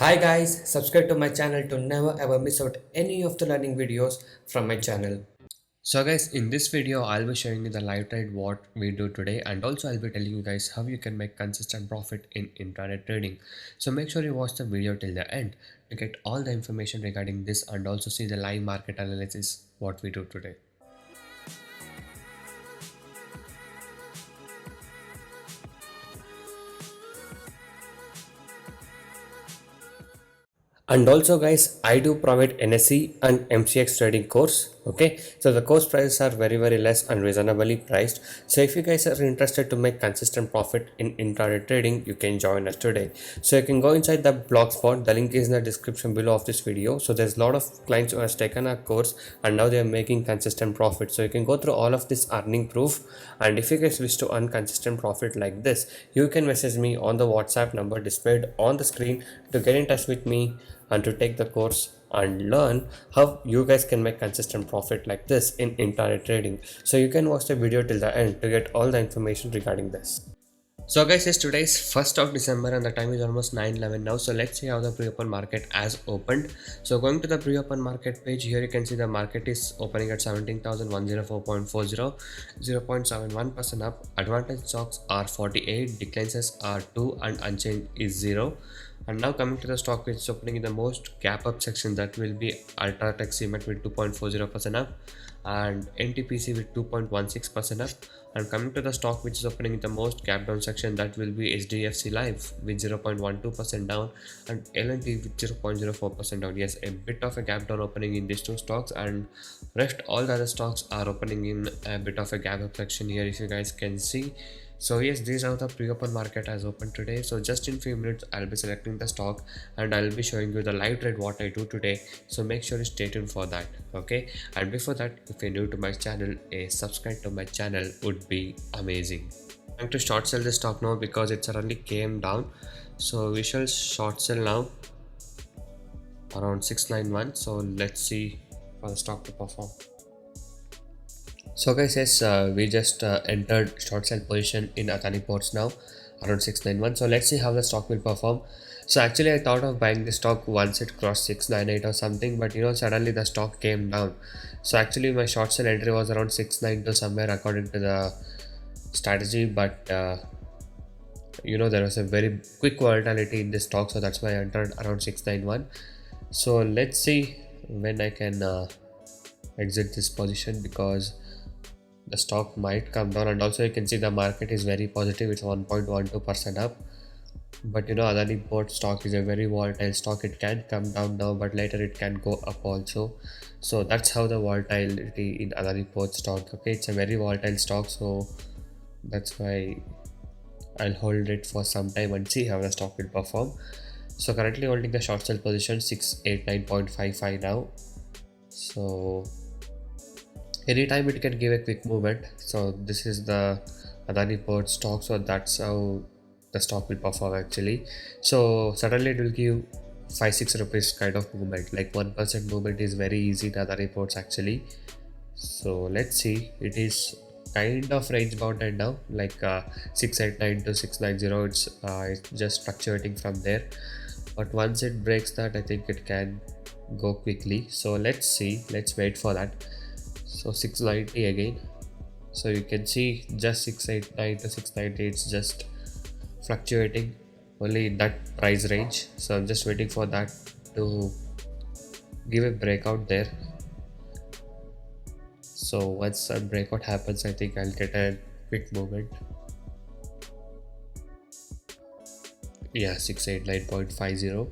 Hi guys, subscribe to my channel to never ever miss out any of the learning videos from my channel. So guys, in this video I'll be showing you the live trade what we do today, and also I'll be telling you guys how you can make consistent profit in intraday trading. So make sure you watch the video till the end to get all the information regarding this and also see the live market analysis what we do today. And also guys, I do provide NSE and MCX trading course. Okay, so the course prices are very less and reasonably priced. So if you guys are interested to make consistent profit in intraday trading, you can join us today. So you can go inside the blogspot. The link is in the description below of this video. So there's a lot of clients who has taken our course and now they are making consistent profit. So you can go through all of this earning proof, and if you guys wish to earn consistent profit like this, you can message me on the WhatsApp number displayed on the screen to get in touch with me and to take the course and learn how you guys can make consistent profit like this in intraday trading. So you can watch the video till the end to get all the information regarding this. So guys, yes, today is 1st of December and the time is almost 9:11 now. So let's see how the pre-open market has opened. So going to the pre-open market page, here you can see the market is opening at 17,104.40, 0.71% up. Advantage stocks are 48, declines are 2 and unchanged is 0. And now coming to the stock which is opening in the most gap up section, that will be Ultratech Cement with 2.40% up and NTPC with 2.16% up. And coming to the stock which is opening in the most gap down section, that will be HDFC Live with 0.12% down and L&T with 0.04% down. Yes, a bit of a gap down opening in these two stocks, and rest all the other stocks are opening in a bit of a gap up section here, if you guys can see. So yes, these are the pre-open market has opened today. So just in few minutes I'll be selecting the stock and I'll be showing you the live trade what I do today. So make sure you stay tuned for that. Okay, and before that, if you're new to my channel, a subscribe to my channel would be amazing. I'm going to short sell this stock now because it suddenly came down. So we shall short sell now around 691. So let's see for the stock to perform. So guys, yes, we just entered short sell position in Adani Ports now around 691. So let's see how the stock will perform. So actually I thought of buying the stock once it crossed 698 or something, but suddenly the stock came down. So actually my short sell entry was around 692 somewhere according to the strategy, but there was a very quick volatility in this stock, so that's why I entered around 691. So let's see when I can exit this position, because the stock might come down. And also you can see the market is very positive, it's 1.12% up. But Adani Port stock is a very volatile stock. It can come down now, but later it can go up also. So that's how the volatility in Adani Port stock. Okay, it's a very volatile stock, so that's why I'll hold it for some time and see how the stock will perform. So currently holding the short sell position 689.55 now. So anytime it can give a quick movement. So this is the Adani Port stock, so that's how the stock will perform actually. So suddenly it will give 5-6 rupees kind of movement, like 1% movement is very easy in Adani Ports actually. So let's see, it is kind of range bounded now, like 689 to 690. It's just fluctuating from there, but once it breaks that, I think it can go quickly. So let's see, let's wait for that. So 690 again, so you can see just 689 to 690, it's just fluctuating only in that price range. So I'm just waiting for that to give a breakout there. So once that breakout happens, I think I'll get a quick movement. Yeah, 689.50.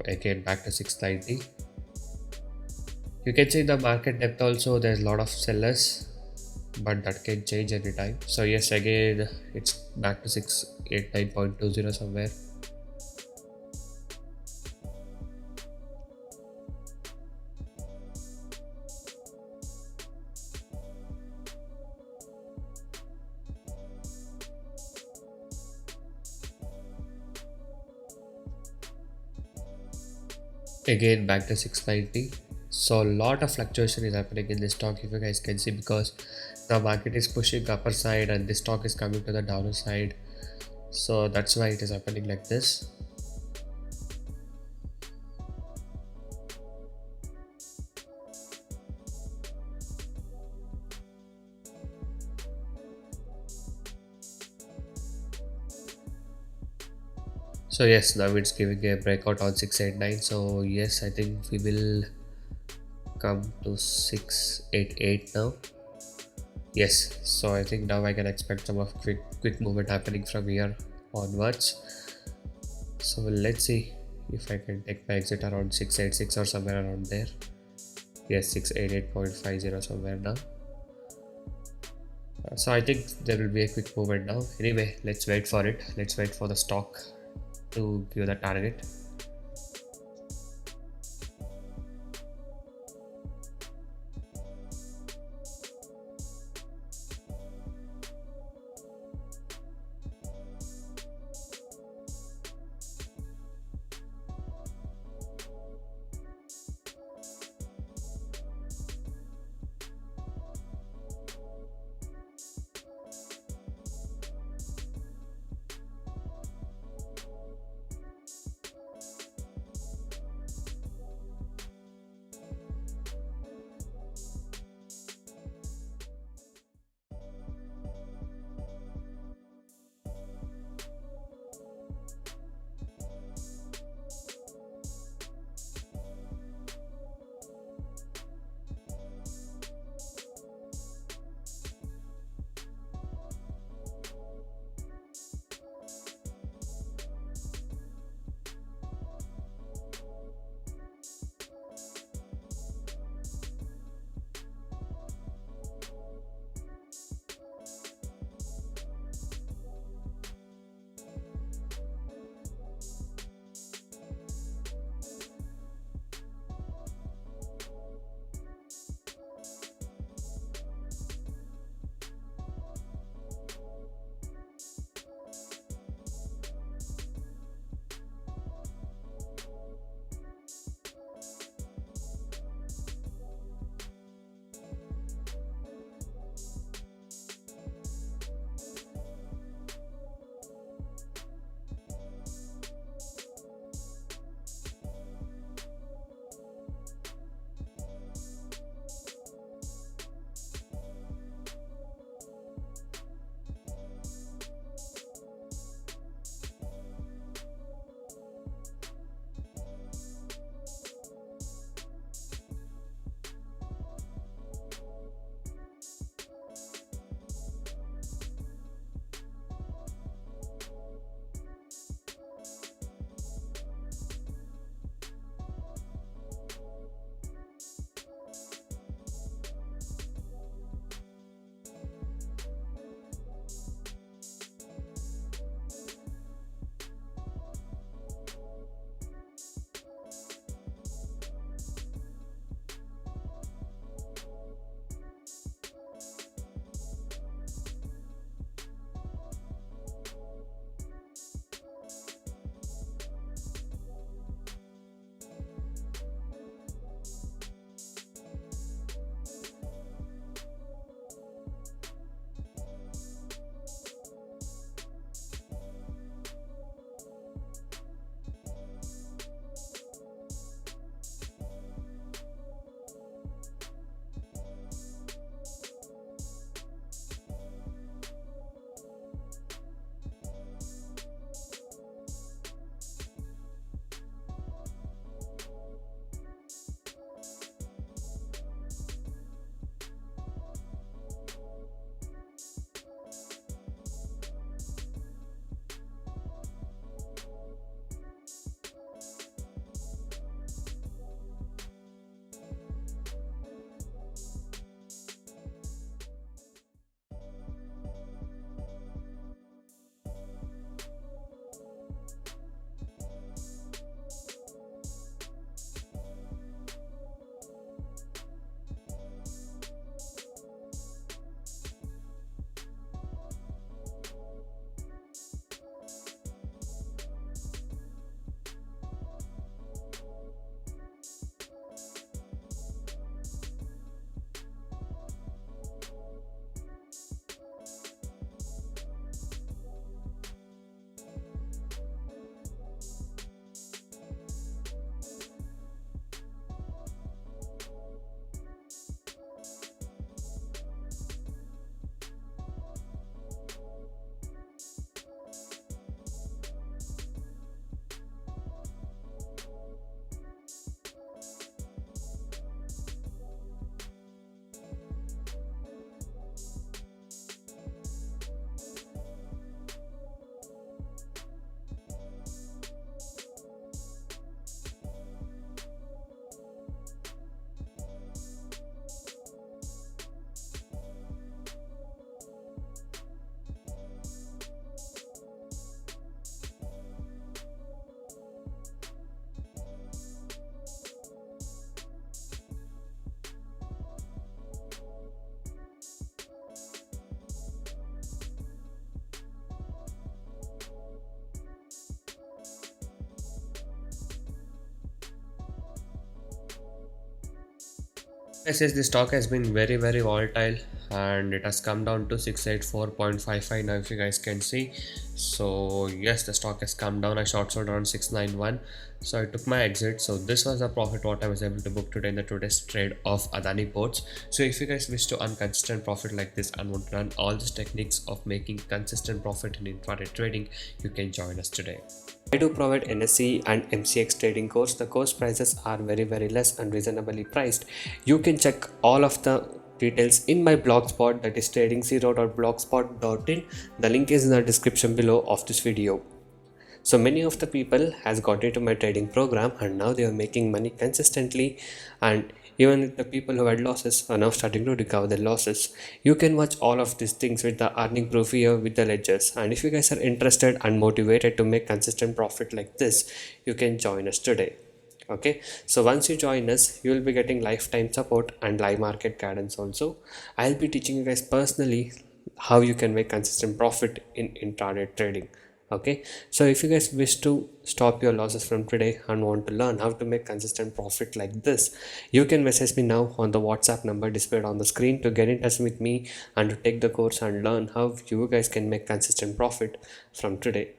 Again back to 690. You can see the market depth also, there's a lot of sellers, but that can change anytime. So yes, again it's back to 689.20 somewhere. Again back to 690. So a lot of fluctuation is happening in this stock, if you guys can see, because the market is pushing upper side and this stock is coming to the downer side. So that's why it is happening like this. So yes, now it's giving a breakout on 689. So yes, I think we will come to 688 now. Yes, so I think now I can expect some of quick movement happening from here onwards. So let's see if I can take my exit around 686 or somewhere around there. Yes, 688.50 somewhere now. So I think there will be a quick movement now. Anyway, let's wait for it. Let's wait for the stock to give the target. Yes, yes, the stock has been very volatile and it has come down to 684.55 now if you guys can see. So yes, the stock has come down. I short sold around 691. So I took my exit. So this was the profit what I was able to book today in the today's trade of Adani Ports. So if you guys wish to earn consistent profit like this and want to learn all these techniques of making consistent profit in intraday trading, you can join us today. I do provide NSE and MCX trading course. The course prices are very less and reasonably priced. You can check all of the details in my blogspot, that is tradingzero.blogspot.in. The link is in the description below of this video. So many of the people has got into my trading program and now they are making money consistently, and even the people who had losses are now starting to recover their losses. You can watch all of these things with the earning proof here with the ledgers, and if you guys are interested and motivated to make consistent profit like this, you can join us today. Okay, so once you join us, you will be getting lifetime support and live market guidance also. I'll be teaching you guys personally how you can make consistent profit in intraday trading. Okay, so if you guys wish to stop your losses from today and want to learn how to make consistent profit like this, you can message me now on the WhatsApp number displayed on the screen to get in touch with me and to take the course and learn how you guys can make consistent profit from today.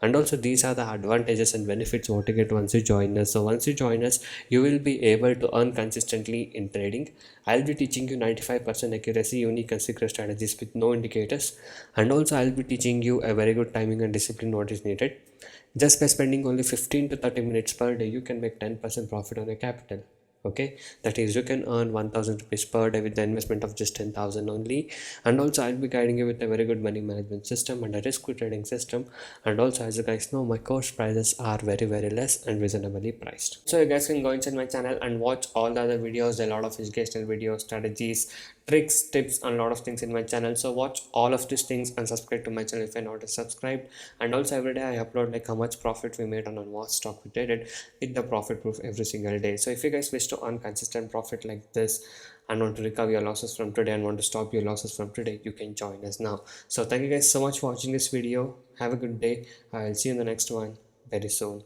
And also these are the advantages and benefits what you get once you join us. So once you join us, you will be able to earn consistently in trading. I'll be teaching you 95% accuracy unique and secret strategies with no indicators, and also I'll be teaching you a very good timing and discipline what is needed. Just by spending only 15 to 30 minutes per day, you can make 10% profit on your capital. Okay, that is, you can earn 1000 rupees per day with the investment of just 10,000 only. And also I'll be guiding you with a very good money management system and a risk free trading system. And also, as you guys know, my course prices are very less and reasonably priced. So you guys can go inside my channel and watch all the other videos, a lot of educational videos, strategies, tricks, tips, and a lot of things in my channel. So watch all of these things and subscribe to my channel if you're not subscribed. And also every day I upload like how much profit we made on what stock we traded with the profit proof every single day. So if you guys wish to earn consistent profit like this and want to recover your losses from today and want to stop your losses from today, you can join us now. So thank you guys so much for watching this video. Have a good day. I'll see you in the next one very soon.